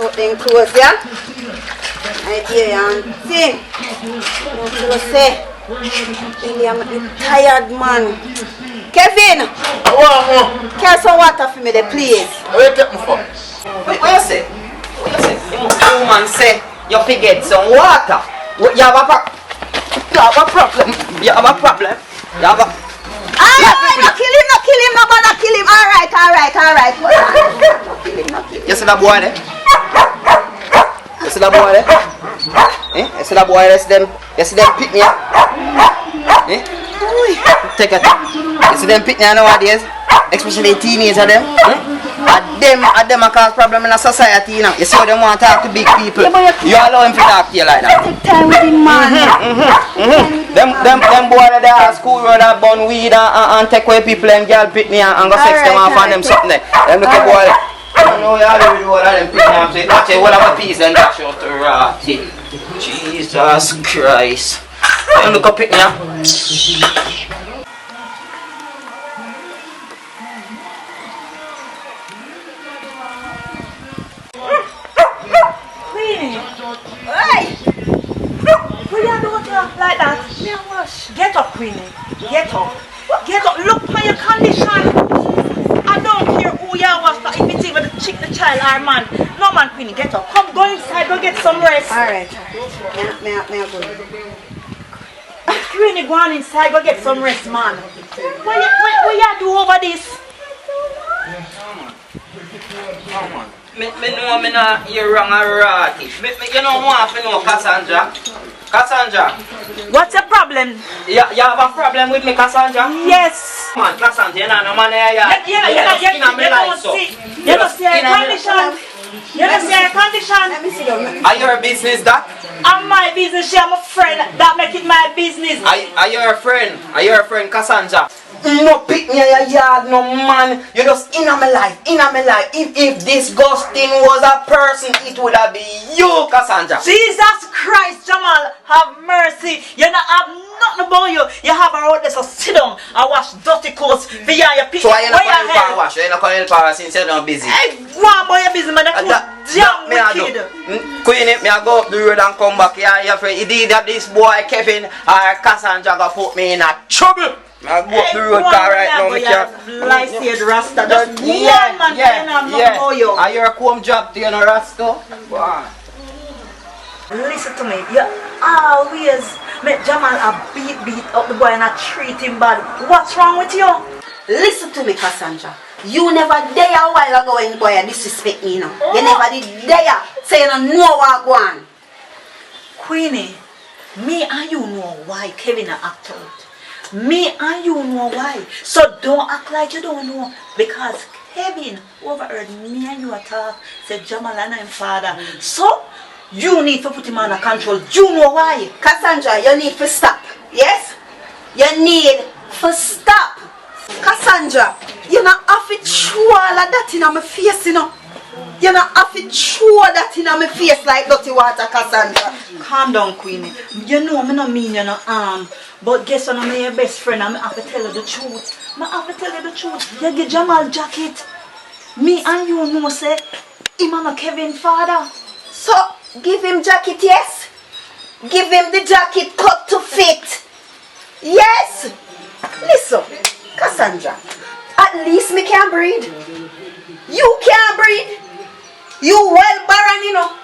short them clothes, yeah? Right here, and see. What you say? I'm tired, man. Kevin! Carry some water for me, please. What you take me for? What you say? What you say? You man say you fi get some water. You have a problem. You have a problem. You have a... Alright, no kill him, no bother kill him. Alright. No kill him. You see that boy there? You see that boy there? Eh? You see that boy there? You see them pick me up? Eh? Take it. You see them pick me nowadays? Especially teenagers them. Them a cause problem in a society, you know. You see how them want to talk to big people. You allow him to talk to you like that. Take time with him, man. Them boy that at school where they burn weed and take away people and girl pick me and go sex them off and them something there. Them look at boy. I know you already do all of them pick me and say, watch it, what have a piece and dash out to rotty. Jesus Christ. Them look at pick me up. Like that. Get up, Queenie. Get up. Get up. Look for your condition. I don't care who you are, if it's even the chick, the child, or man. No man, Queenie, get up. Come, go inside, go get some rest. Alright. May I go? Queenie, go on inside, go get some rest, man. What you do over this? Me know me not hear wrong or right. You don't want to know Cassandra. Cassandra. What's your problem? You have a problem with me, Cassandra? Yes. Man, Cassandra, you know no man here. You don't see your condition. You don't see your condition. Let me see them. Are your business that? I'm my business. I'm a friend. That make it my business. Are you a friend? Are you a friend, Cassandra? No pick me in your yard, no man. You just in my life. If this ghosting was a person, it would have been you, Cassandra. Jesus Christ, Jamal, have mercy. You don't have nothing about you. You have a out there, so sit down and wash dirty clothes for you and your people. So are you not going to help her wash? You're not going to help her since you're not busy? Hey, go on about your business, man. That's damn wicked. Queenie, me I go up the road and come back here. You're afraid you did that this boy Kevin or Cassandra gonna put me in a trouble. I go up the road car right now, me can't. Light-haired Rasta, just one man can have no more you. Are you a comb job to you, no Rasta? Listen to me, you always make Jamal a beat up the boy and I treat him bad. What's wrong with you? Listen to me, Cassandra. You never dare a while ago when boy disrespect me, you know. You never did dare say you don't know what go on. Queenie, me and you know why Kevin act out. Me and you know why. So don't act like you don't know. Because Kevin overheard me and you talk, said Jamal and I'm father. So you need to put him under control. You know why. Cassandra, you need to stop. Yes? You need to stop. Cassandra, you not have to throw all of that in my face, you know. You not have to throw that in my face like dirty water, Cassandra. Calm down, Queenie. You know me not mean you no harm. But guess what, I'm your best friend and I have to tell you the truth. I have to tell you the truth. You get Jamal jacket. Me and you know say him and Kevin father. So give him jacket, yes? Give him the jacket cut to fit. Yes? Listen, Cassandra, at least me can breathe. You can't breathe. You well barren, you know.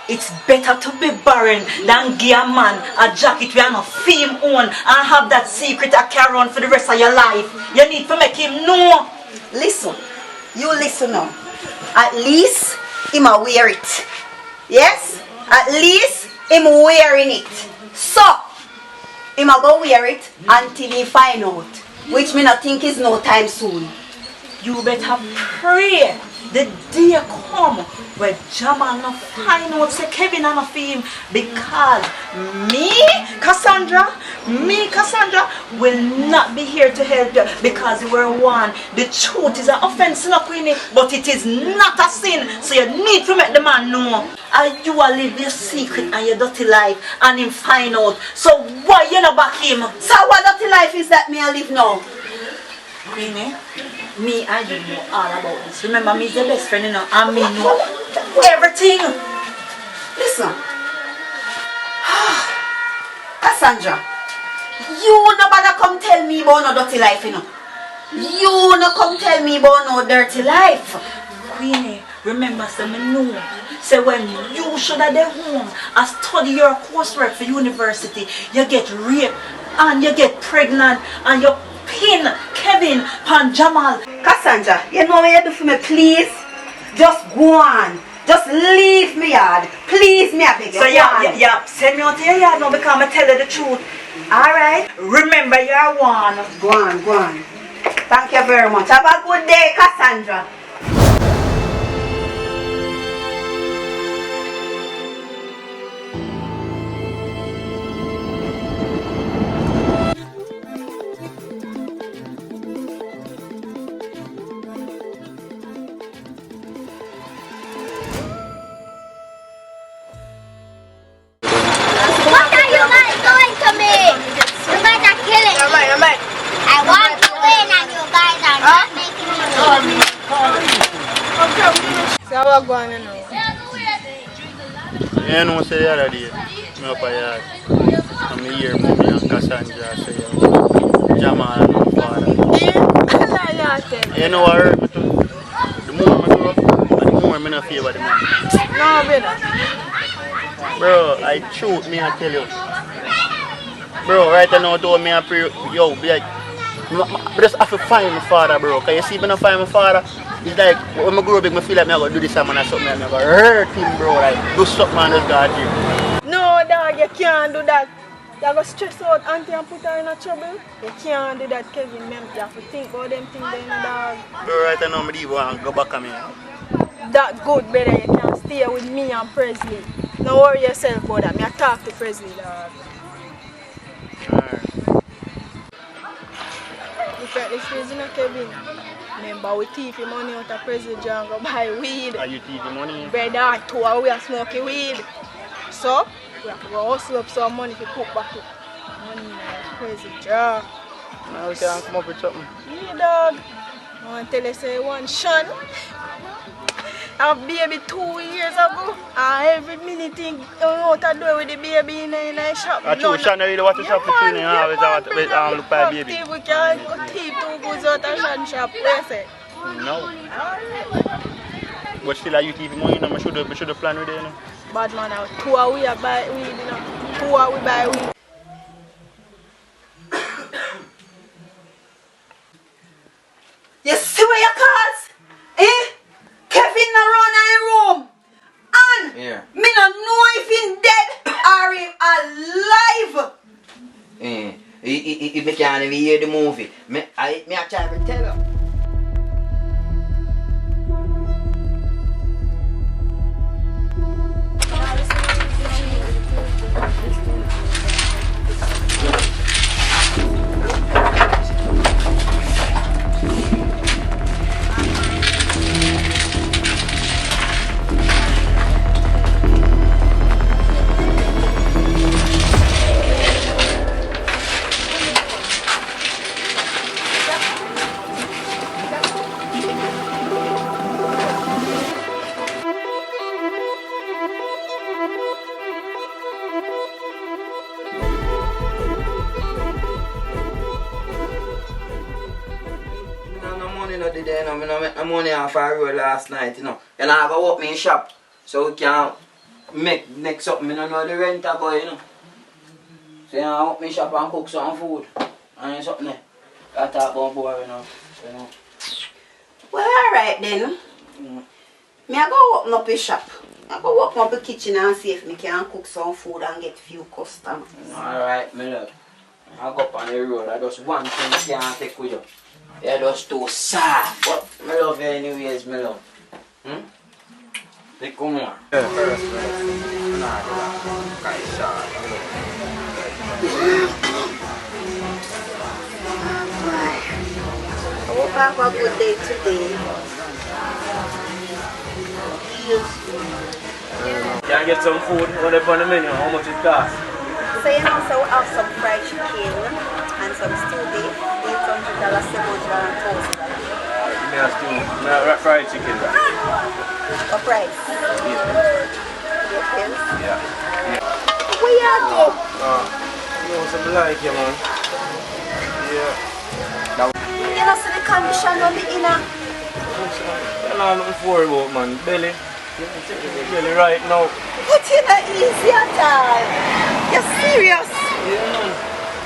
It's better to be barren than give a man a jacket we are not fame on and have that secret I carry on for the rest of your life. You need to make him know. Listen, you listen now. At least him a wear it. Yes? At least him wearing it. So, him a go wear it until he find out. Which me not think is no time soon. You better pray the day come where Jamal no find out say Kevin and no fame, because me Cassandra will not be here to help you because you were one. The truth is an offense, no Queenie, but it is not a sin. So you need to make the man know. And you will live your secret and your dirty life and him find out. So why you not back him? So what dirty life is that me I live now? Queenie, Me and you know all about this. Remember, me's the best friend, you know, and me know everything. Listen. Cassandra, you no bother come tell me about no dirty life, you know. You no come tell me about no dirty life. Queenie, remember, say me know. Say when you should have the home and study your coursework for university, you get raped and you get pregnant and you pin Kevin and Jamal. Cassandra, you know what you do for me, please? Just go on. Just leave me yard. Please, me I beg you. So yeah, send me out to your yard now because I tell you the truth. Alright. Remember, you're one. Go on, go on. Thank you very much. Have a good day, Cassandra. What are you guys doing to me? You guys are killing me. I want to win and you guys are not making me win. So what going on now? You know, say the other day, I'm up a yard. I'm here, Mommy and Cassandra say, Jamal and my father. You know what hurt me too? The more I grow up, and the more I don't feel about the money. No, brother. Bro, I truth me I tell you. Bro, right now told me I pray, yo, be like, I just have to find my father, bro. Because you see me not find my father, it's like, when I grow big, I feel like I'm going to do this and something, I'm going to hurt him, bro. Like, do something and just got him. No, dog, you can't do that. You go stress out auntie and put her in a trouble. You can't do that, Kevin. You have to think about them things then, dog. Bro, right now I don't want to go back on me. That good, brother. You can stay with me and Presley. Don't worry yourself about that. I talk to Presley, dog. Alright. Look at this reason, Kevin. Remember, we thief your money out of Presley and go buy weed. Are you thieving money? Brother, 2 hours we are smoking weed. So, we have to go hustle up some money to put back up. Money in a Presley jar. Now we can come up with something. Yeah, dog. I want to tell you, say one Sean. I have baby 2 years ago. And every minute thing out the door with the baby in the shop. I told Sean really want to shop with you and always want to look for a baby. We can go thief 2 goods out of Sean shop. What you say? No. But still, are you thieving money? We should have planned with it, you know. Bad man, now 2 hours we buy weed, you know. 2 hours we buy weed. You see where your cause? Eh? Kevin no run in room. And me no know if he dead or he alive. If you can't even hear the movie, I try to tell you. I make no money off a road last night, you know. And I go up me in shop so we can make next up. I don't know the rent I go, you know. So I up me shop and cook some food. And something there. I talk about boy, you know. Well, alright then. Me I go open up a shop. I go open up the kitchen and see if me can cook some food and get few customers. Alright, my love. I go up on the road. I just one thing you can't take with you. You're just too soft. But I love you anyways, my love. Take come here. I hope I have a good day today. Can I get some food? What up on the menu? How much it cost? So you know, so we have some fried chicken and some stew beef, $800, $700 and $1,000. me a stew. Me a fried chicken. What price? Yeah. Where you at though? You know something like you, man. Yeah. You know, see the condition of the inner. You know nothing for about, man. Belly. Belly right now. But you're not easy at all. You're serious. Yeah, man.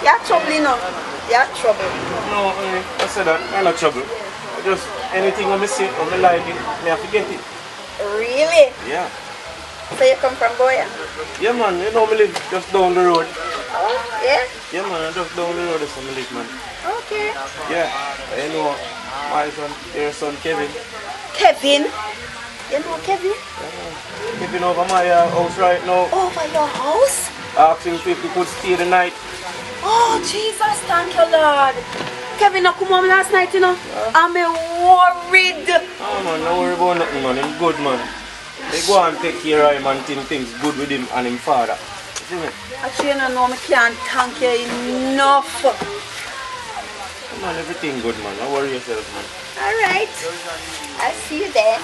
You're troubling now. You're trouble. No, I said that. I'm not trouble. I just, anything I see or I like it, I have to get it. Really? Yeah. So you come from Goya? Yeah, man. You know, I live just down the road. Oh, yeah? Yeah, man. Just down the road is where I live, man. Okay. Yeah. You know, my son, your son, Kevin. Kevin? You know Kevin? Kevin over my house right now. Over your house? Asking if he could stay the night. Oh, Jesus, thank you, Lord. Kevin, no come home last night, you know? I'm worried. Oh, man, don't worry about nothing, man. He's good, man. They go and take care of him and things good with him and his father. See me? Actually, you know, I can't thank you enough. Man, everything good, man. Don't worry yourself, man. All right. I'll see you then.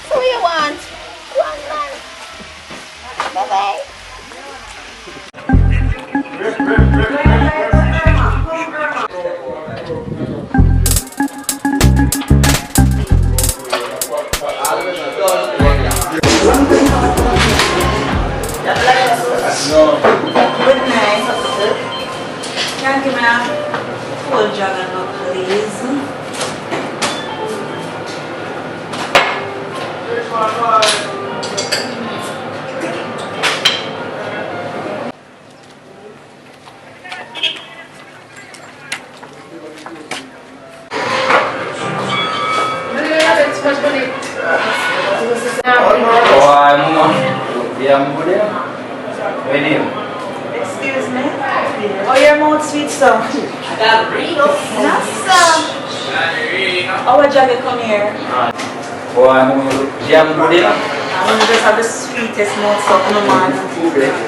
So what you want? Go on, man. Bye-bye. Good night. Can you give me a full jug of milk, please? Excuse me? Oh, your mouth sweet stuff. Yes, sir. Our jacket come here. I'm going to just have the sweetest mouth stuff no man.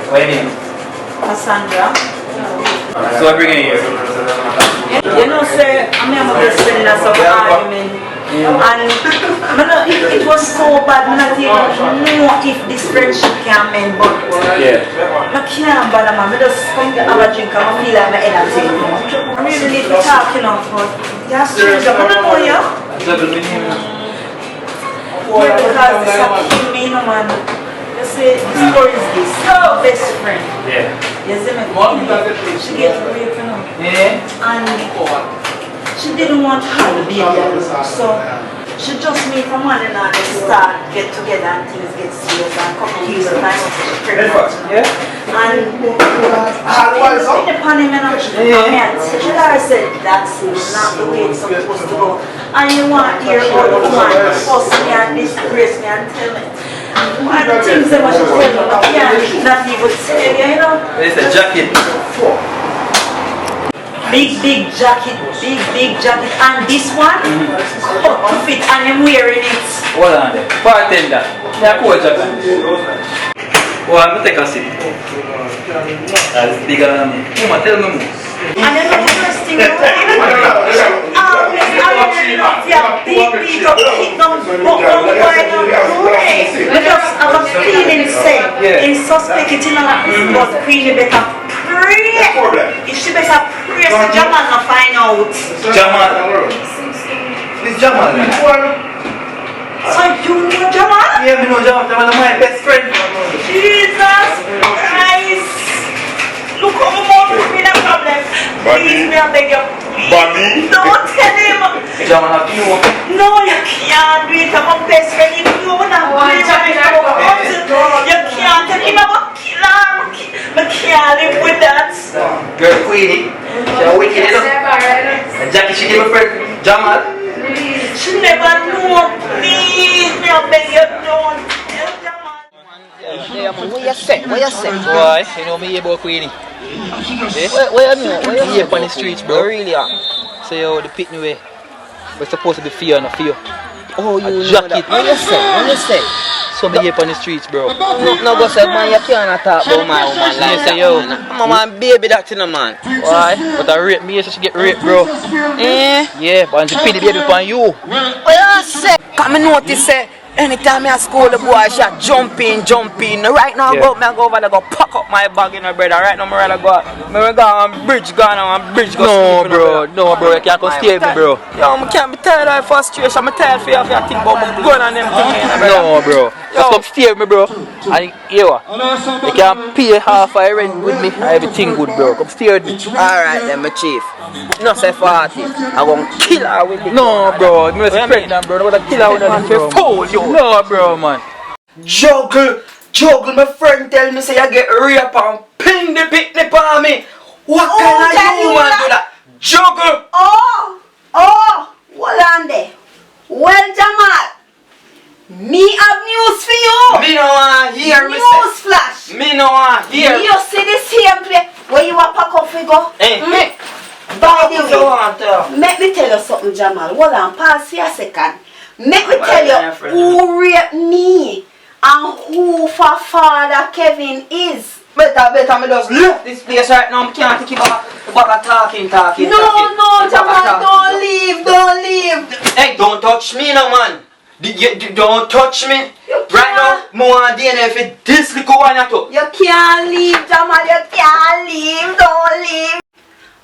What do you mean? Cassandra. So I bring it here. You know, sir, I'm just spending us some argument. And it was so bad, I don't even know if this friendship can mend, but I can't bother, man. I just come to have a drink and I feel like my energy. I really need to talk, you know, but you're strange, I don't know you. Yeah, because this is me, you know, man. You see, the story is this. Her best friend. Yeah. You see me? She gets raped, you know. Yeah. And she didn't want to have the baby alone, so she just made her man and I start get together and things get serious and a couple of years of time she's pregnant. Yeah. And she upon him and I said that's not the way it's supposed to go. And you want to hear about the woman fuss me and disgrace me and tell me. One of the things that she tell me, I can't not even tell you, you know. It's a jacket. Big jacket, big jacket, and this one, cut to fit, and I'm wearing it. Hold on there. Bartender. Yeah, cool jacket. Oh, I'm going to take a sip. That's bigger than me. Momma, tell me more. And then the first thing you do, big beat up, kick down, but I just have a feeling say, in suspect it in but Queenie better pray. If she better pray, so Jamal not find out. Jamal. This Jamal. So you know Jamal? Yeah, I know Jamal. Jamal is my best friend. Jesus Christ! Look how much put me in a problem. Please, me I beg you. Please, don't tell him. Jamal have you. No, you can't do it. I'm a best friend. You know what I'm doing. You can't tell him about killer. I can't live with that. Girl, Queenie. She's wicked, you know. And Jackie, she gave a friend. Jamal. She never knew. Please, me I beg you, don't tell Jamal. What you say? What you say? Boy, you know me here about Queenie. Eh? Where you know? Where you Here on the streets, bro. Really? So yo, the picnic way. We're supposed to be fear and a fear. Oh, you a jacket. What you say? What you say? So me here on the streets, bro. No go say, man, you can't talk about my woman like that, Yo. man. I'm a man, baby, that in a man. Why? But I rape me, so she get raped, bro. Yeah, but she pin the baby upon you. What you say? Come and notice, say, anytime I school the boy, she a jump in. Right now, Yeah. I go over there, go pack up my bag in her brother. Right now, I'm rather go on bridge, go on bridge, go No, sleep in bro. her brother. No, bro. You can't come stay with me, bro. Yo, I can't be tired of frustration. I'm tired for you if you think about my gun and them things. No, bro. Just come stay with me, bro. And you can pay half of rent with me. Everything good, bro. Come stay with me. Alright then, my chief. No say 40. I'm gonna kill her with it. No, bro. I'm not pregnant, bro. I'm gonna kill her with that, bro. Fool you. No, bro, man. Juggle, my friend tell me say you get raped and pin the picnic on me. What kind of you man do that? Juggle! Oh, hold on there. Well, Jamal, me have news for you. Me no want hear me News say. flash. Me no want hear. You see the same place where you are pack up figure? Hey. By the You way, want to? let me tell you something, Jamal. Hold on, pause for a second. Let me Well, tell yeah, you friend. who raped me and who for father Kevin is. Better me just left this place right now. I can't take it back talking. No, Jamal, don't leave. Hey, don't touch me no man. You don't touch me. Right now, I want DNA for this little one at all. You can't leave, Jamal. You can't leave. Don't leave.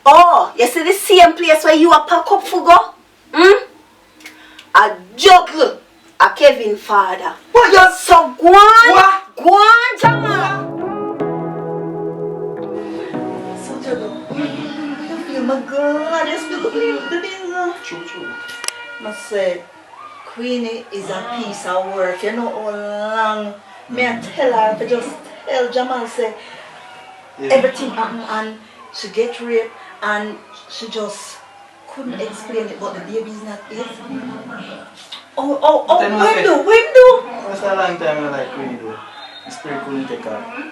Oh, you see the same place where you are pack up for go? A juggle. A Kevin father. What you So go on. What? Go on, Jamal. So juggle. You feel my God, you still believe the business. True. I say, Queenie is a piece of work. You know how long me I tell her to just tell Jamal say everything happened and she get raped and she just couldn't explain it, but the baby is not here. Oh, Then when do? That's a long time I like Queenie though. It's pretty cool to take her.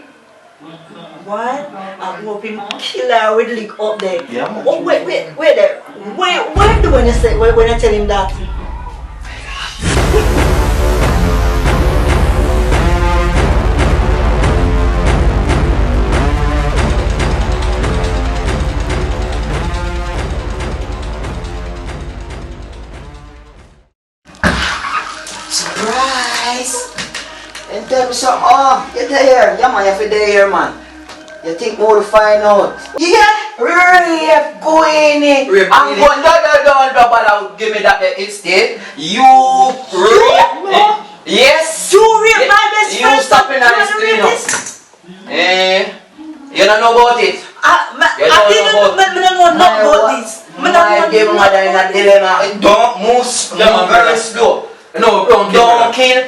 Why? I hope him kill her with lick up there. Yeah, man. Oh, wait there. When do when you say when I tell him that? Surprise! And tell me something. Oh, you're there. Yeah, man, you're there, man. You think more to find out? Yeah, rape Queenie. I'm going, don't give me that instead. You rape. Yes. You rape my best friend. You stop in the street now. You don't know about it. I don't know about this. My baby mother in a dilemma. Don't move very slow. No, don't kill.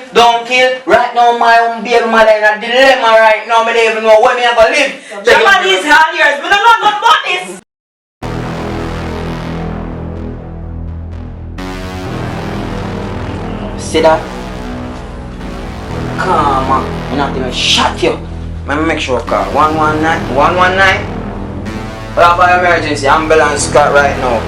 Right now, my own baby mother in a dilemma right now. I don't even know where I'm going to live. Jamal is hard years, but I don't know about this. See that? Come on, I'm not even shot you. Let me make sure call 119. What about emergency? Ambulance got right now.